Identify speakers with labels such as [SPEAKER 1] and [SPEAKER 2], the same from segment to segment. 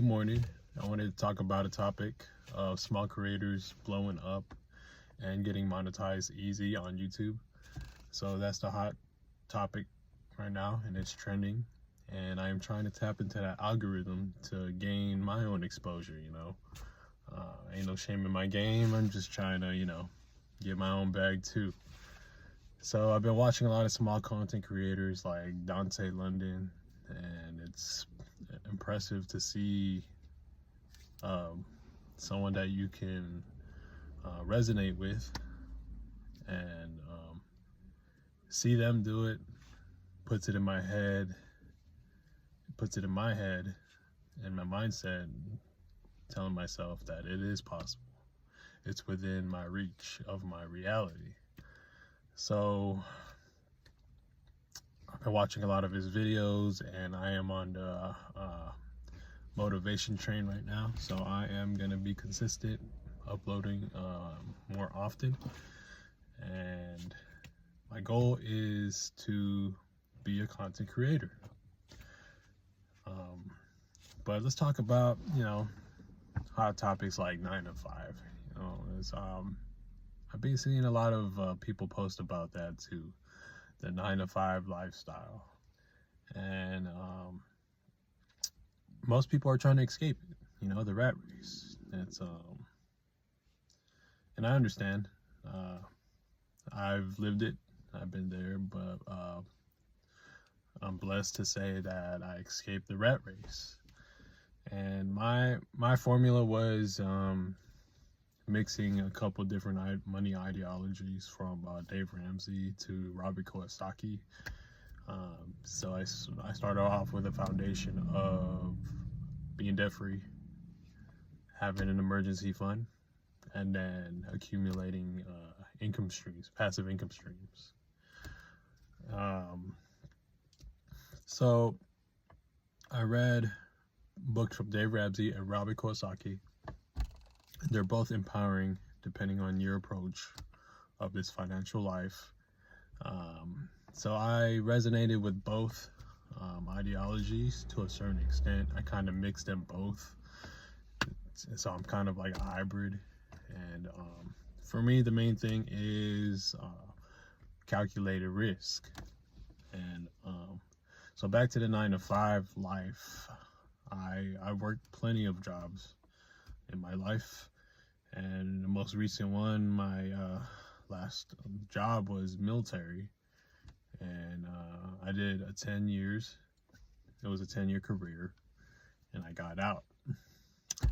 [SPEAKER 1] Good morning. I wanted to talk about a topic of small creators blowing up and getting monetized easy on YouTube. So that's the hot topic right now, and it's trending. And I am trying to tap into that algorithm to gain my own exposure. Ain't no shame in my game. I'm just trying to, get my own bag too. So I've been watching a lot of small content creators like Dante London, and it's impressive to see someone that you can resonate with and see them do it. Puts it in my head, and my mindset, telling myself that it is possible. It's within my reach of my reality. So I've been watching a lot of his videos, and I am on the motivation train right now. So I am going to be consistent, uploading more often. And my goal is to be a content creator. But let's talk about, hot topics like 9 to 5. I've been seeing a lot of people post about that too, the 9 to 5 lifestyle. And most people are trying to escape it, the rat race. And I understand. I've lived it. I've been there, but I'm blessed to say that I escaped the rat race. And my formula was mixing a couple different money ideologies, from Dave Ramsey to Robert Kiyosaki. So I started off with a foundation of being debt free, having an emergency fund, and then accumulating income streams, passive income streams. So I read books from Dave Ramsey and Robert Kiyosaki. They're both empowering depending on your approach of this financial life. So I resonated with both ideologies to a certain extent. I kind of mixed them both. So I'm kind of like a hybrid. And for me, the main thing is calculated risk. And so back to the 9 to 5 life. I worked plenty of jobs in my life, and the most recent one, my last job, was military, and I did 10 years. It was a 10-year career, and I got out.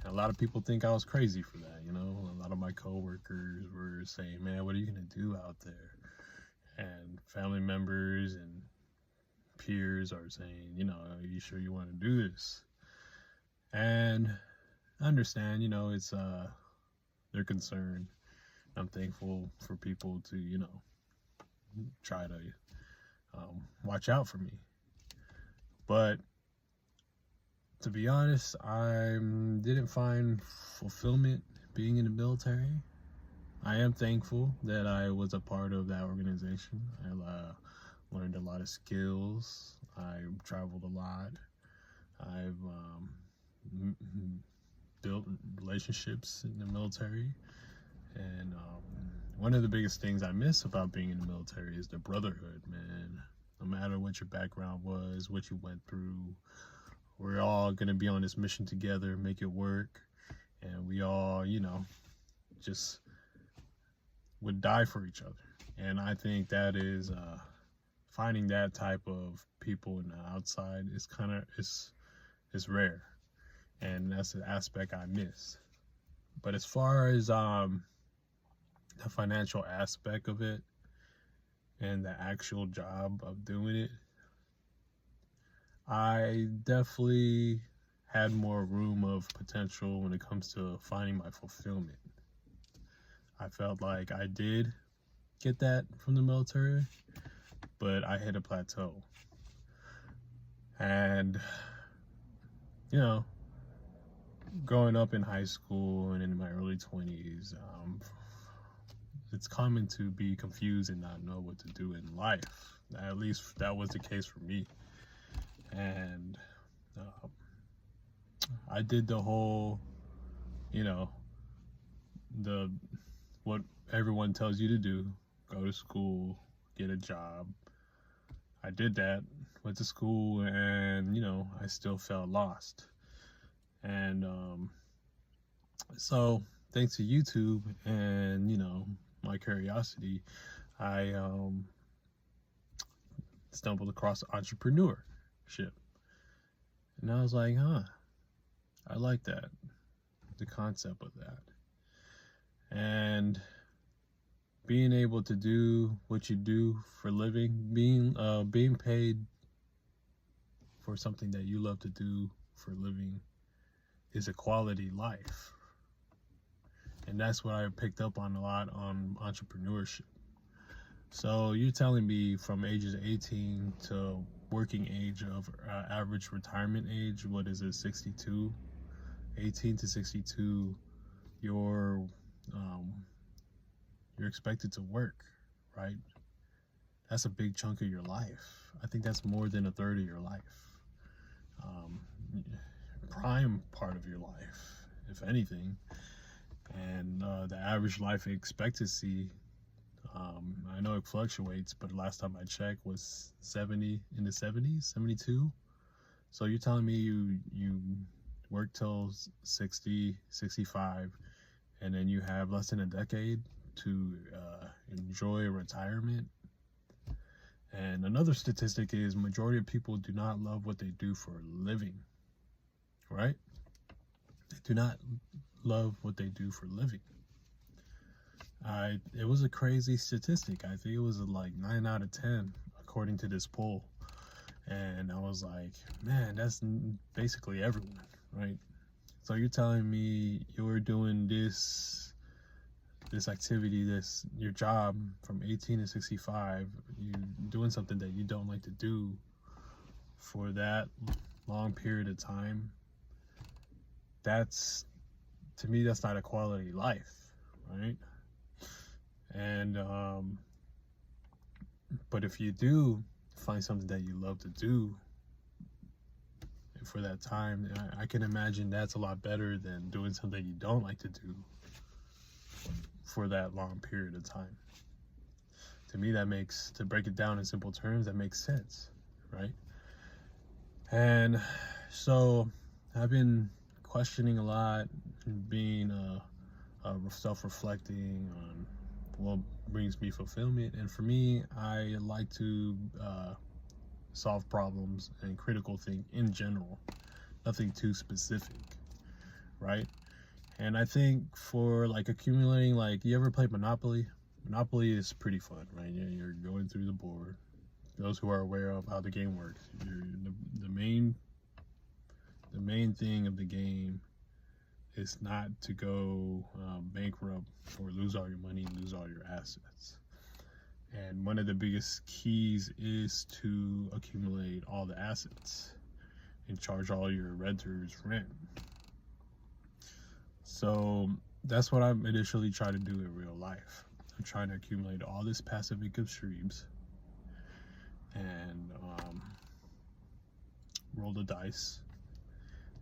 [SPEAKER 1] A lot of people think I was crazy for that. A lot of my coworkers were saying, "Man, what are you gonna do out there?" And family members and peers are saying, "Are you sure you want to do this?" And I understand, it's their concern. I'm thankful for people to, try to watch out for me. But to be honest, I didn't find fulfillment being in the military. I am thankful that I was a part of that organization. I learned a lot of skills. I traveled a lot. I've built relationships in the military. And one of the biggest things I miss about being in the military is the brotherhood, man. No matter what your background was, what you went through, we're all going to be on this mission together, make it work. And we all, just would die for each other. And I think that is finding that type of people in the outside is rare. And that's an aspect I miss. But as far as the financial aspect of it and the actual job of doing it, I definitely had more room of potential when it comes to finding my fulfillment. I felt like I did get that from the military, but I hit a plateau. And, growing up in high school and in my early 20s, it's common to be confused and not know what to do in life. At least that was the case for me. And I did the whole, you know, the what everyone tells you to do: go to school, get a job. I did that, went to school, and I still felt lost. And so, thanks to YouTube and my curiosity, I stumbled across entrepreneurship, and I was like, huh, I like that, the concept of that. And being able to do what you do for a living, being paid for something that you love to do for a living, is a quality life. And that's what I picked up on a lot on entrepreneurship. So you're telling me from ages 18 to working age of average retirement age, what is it, 62? 18 to 62, you're expected to work, right? That's a big chunk of your life. I think that's more than a third of your life. Prime part of your life, if anything. And the average life expectancy, I know it fluctuates, but last time I checked was 70, in the 70s, 72. So you're telling me you work till 60, 65, and then you have less than a decade to enjoy retirement. And another statistic is majority of people do not love what they do for a living, right? They do not love what they do for a living. It was a crazy statistic. I think it was like 9 out of 10 according to this poll. And I was like, man, that's basically everyone, right? So you're telling me you're doing this activity, your job from 18 to 65, you're doing something that you don't like to do for that long period of time. To me, that's not a quality life, right? And but if you do find something that you love to do for that time, I can imagine that's a lot better than doing something you don't like to do for that long period of time. To me, to break it down in simple terms, that makes sense, right? And so I've been questioning a lot, and being self-reflecting on what brings me fulfillment. And for me, I like to solve problems and critical think in general, nothing too specific, right? And I think for like accumulating, like, you ever played Monopoly? Monopoly is pretty fun, right? You're going through the board. Those who are aware of how the game works, the main thing of the game is not to go bankrupt or lose all your money, lose all your assets. And one of the biggest keys is to accumulate all the assets and charge all your renters rent. So that's what I'm initially trying to do in real life. I'm trying to accumulate all this passive income streams and roll the dice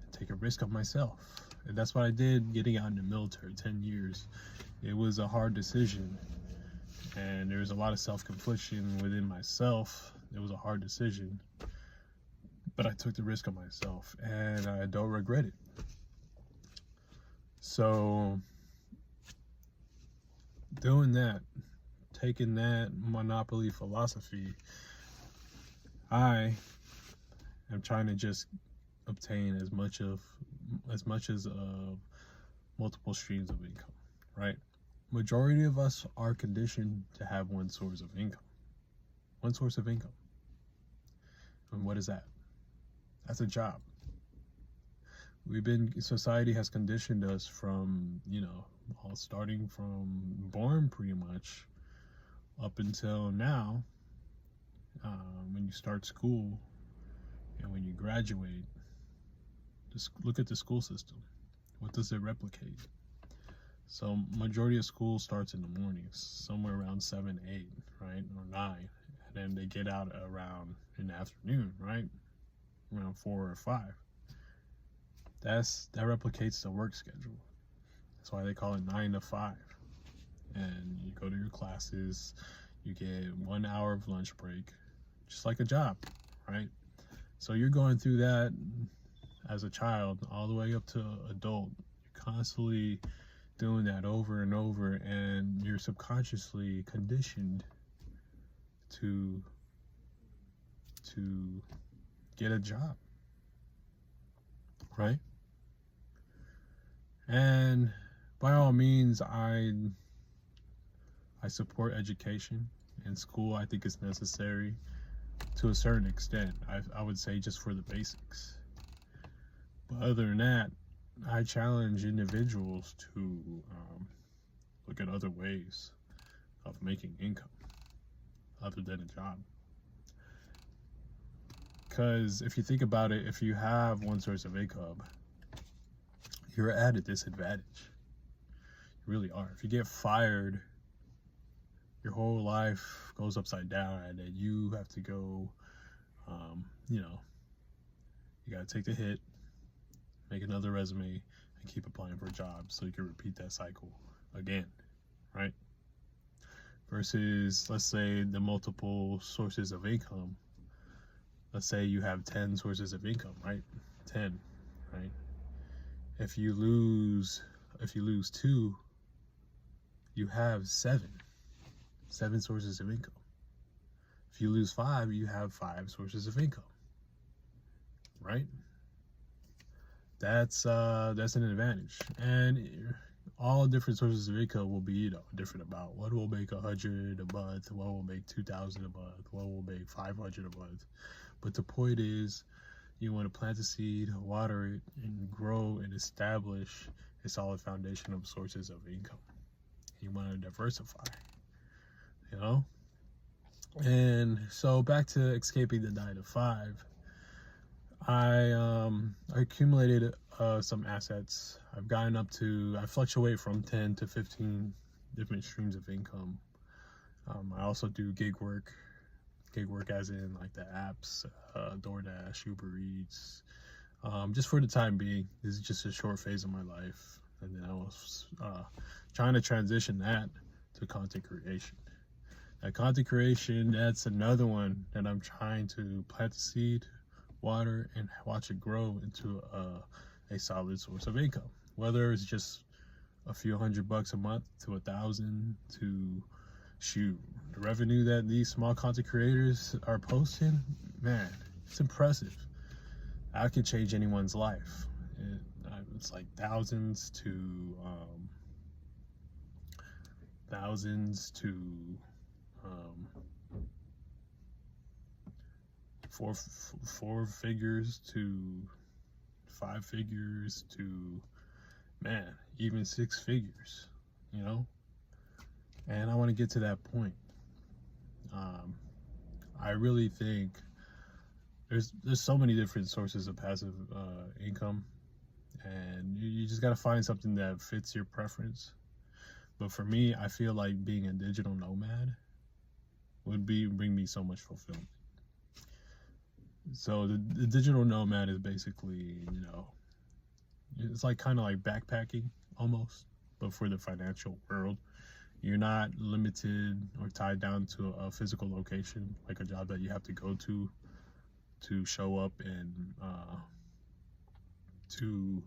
[SPEAKER 1] and take a risk on myself. And that's what I did getting out in the military, 10 years. It was a hard decision, and there was a lot of self-confliction within myself. It was a hard decision, but I took the risk on myself, and I don't regret it. So doing that, taking that Monopoly philosophy, I am trying to just obtain as much as multiple streams of income, right? Majority of us are conditioned to have one source of income. And what is that? That's a job. Society has conditioned us from, starting from born pretty much up until now. When you start school and when you graduate, just look at the school system. What does it replicate? So majority of school starts in the mornings, somewhere around 7, 8, right? Or 9. And then they get out around in the afternoon, right? Around 4 or 5. that replicates the work schedule. That's why they call it 9 to 5. And you go to your classes, you get 1 hour of lunch break, just like a job, right? So you're going through that as a child all the way up to adult. You're constantly doing that over and over, and you're subconsciously conditioned to get a job, right? And by all means, I support education, and school I think is necessary to a certain extent. I would say just for the basics. But other than that, I challenge individuals to look at other ways of making income other than a job. Because if you think about it, if you have one source of income, you're at a disadvantage. You really are. If you get fired, your whole life goes upside down, and then you have to go, you got to take the hit, make another resume, and keep applying for jobs so you can repeat that cycle again, right? Versus, let's say, the multiple sources of income. Let's say you have 10 sources of income, right? 10, right? If you lose 2, you have 7 sources of income. If you lose 5, you have 5 sources of income, right? That's an advantage. And all different sources of income will be, different about what will make $100 a month, what will make $2,000 a month, what will make $500 a month. But the point is, you want to plant the seed, water it, and grow and establish a solid foundation of sources of income. You want to diversify, And so back to escaping the 9 to 5. I accumulated some assets. I fluctuate from 10 to 15 different streams of income. I also do gig work as in like the apps, DoorDash, Uber Eats. Just for the time being, this is just a short phase of my life. And then I was trying to transition that to content creation. That content creation, that's another one that I'm trying to plant the seed, water, and watch it grow into a solid source of income. Whether it's just a few $100 a month to 1,000 to the revenue that these small content creators are posting, man, it's impressive. I could change anyone's life. It's like thousands to four figures to 5 figures to, man, even 6 figures, and I want to get to that point. I really think there's so many different sources of passive income, and you just got to find something that fits your preference. But for me, I feel like being a digital nomad would bring me so much fulfillment. So the digital nomad is basically, it's like kind of like backpacking almost, but for the financial world. You're not limited or tied down to a physical location, like a job that you have to go to show up and to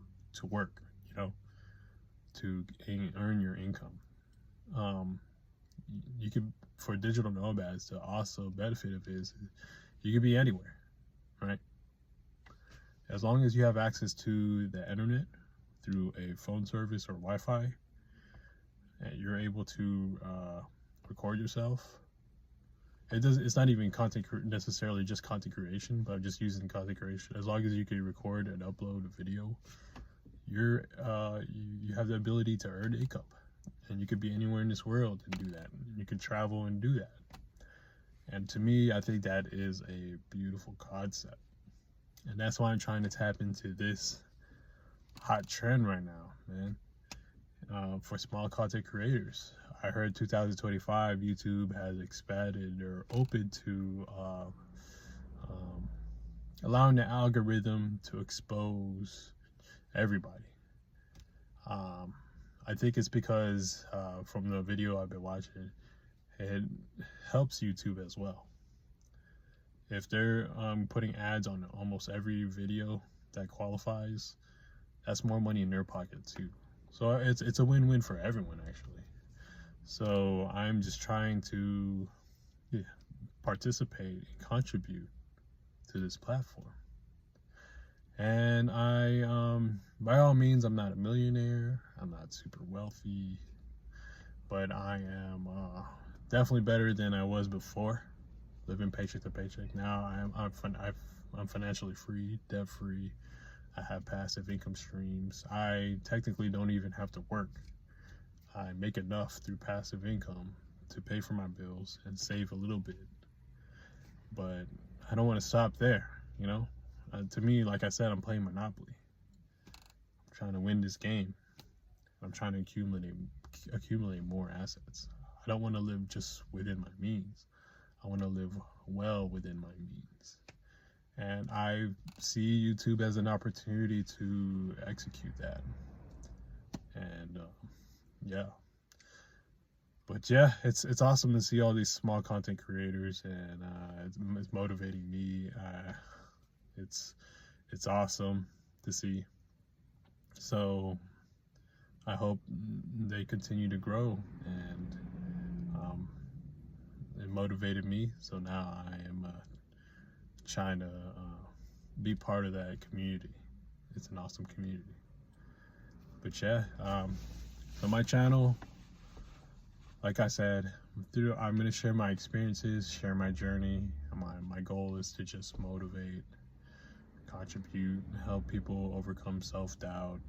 [SPEAKER 1] work, to earn your income. You could, for digital nomads, the also benefit of it is you could be anywhere, right? As long as you have access to the internet through a phone service or Wi-Fi, and you're able to record yourself. It's not even necessarily just content creation, but just using content creation. As long as you can record and upload a video, you have the ability to earn income, and you could be anywhere in this world and do that. You can travel and do that. And to me, I think that is a beautiful concept, and that's why I'm trying to tap into this hot trend right now, man. For small content creators, I heard 2025 YouTube has expanded or open to allowing the algorithm to expose everybody. I think it's because from the video I've been watching, it helps YouTube as well. If they're putting ads on almost every video that qualifies, that's more money in their pocket too. So it's a win-win for everyone, actually. So I'm just trying to participate and contribute to this platform. And by all means, I'm not a millionaire, I'm not super wealthy, but I am definitely better than I was before, living paycheck to paycheck. Now I'm financially free, debt free. I have passive income streams. I technically don't even have to work. I make enough through passive income to pay for my bills and save a little bit. But I don't want to stop there, you know? To me, like I said, I'm playing Monopoly. I'm trying to win this game. I'm trying to accumulate more assets. I don't want to live just within my means. I want to live well within my means. And I see YouTube as an opportunity to execute that. And yeah. But yeah, it's awesome to see all these small content creators, and it's motivating me. It's awesome to see. So I hope they continue to grow, and it motivated me. So now I am trying to be part of that community. It's an awesome community. But yeah, on my channel, like I said, I'm going to share my experiences, share my journey. My goal is to just motivate, contribute, help people overcome self-doubt,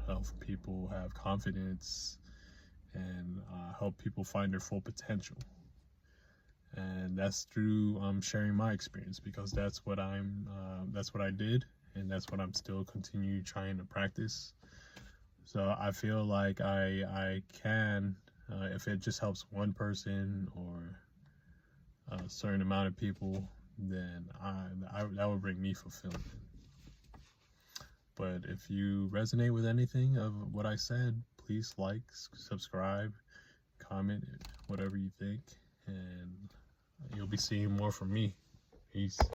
[SPEAKER 1] help people have confidence, and help people find their full potential. And that's through sharing my experience, because that's what I did, and that's what I'm still continue trying to practice. So I feel like I can, if it just helps one person or a certain amount of people, then that would bring me fulfillment. But if you resonate with anything of what I said, please like, subscribe, comment, whatever you think, and you'll be seeing more from me. Peace.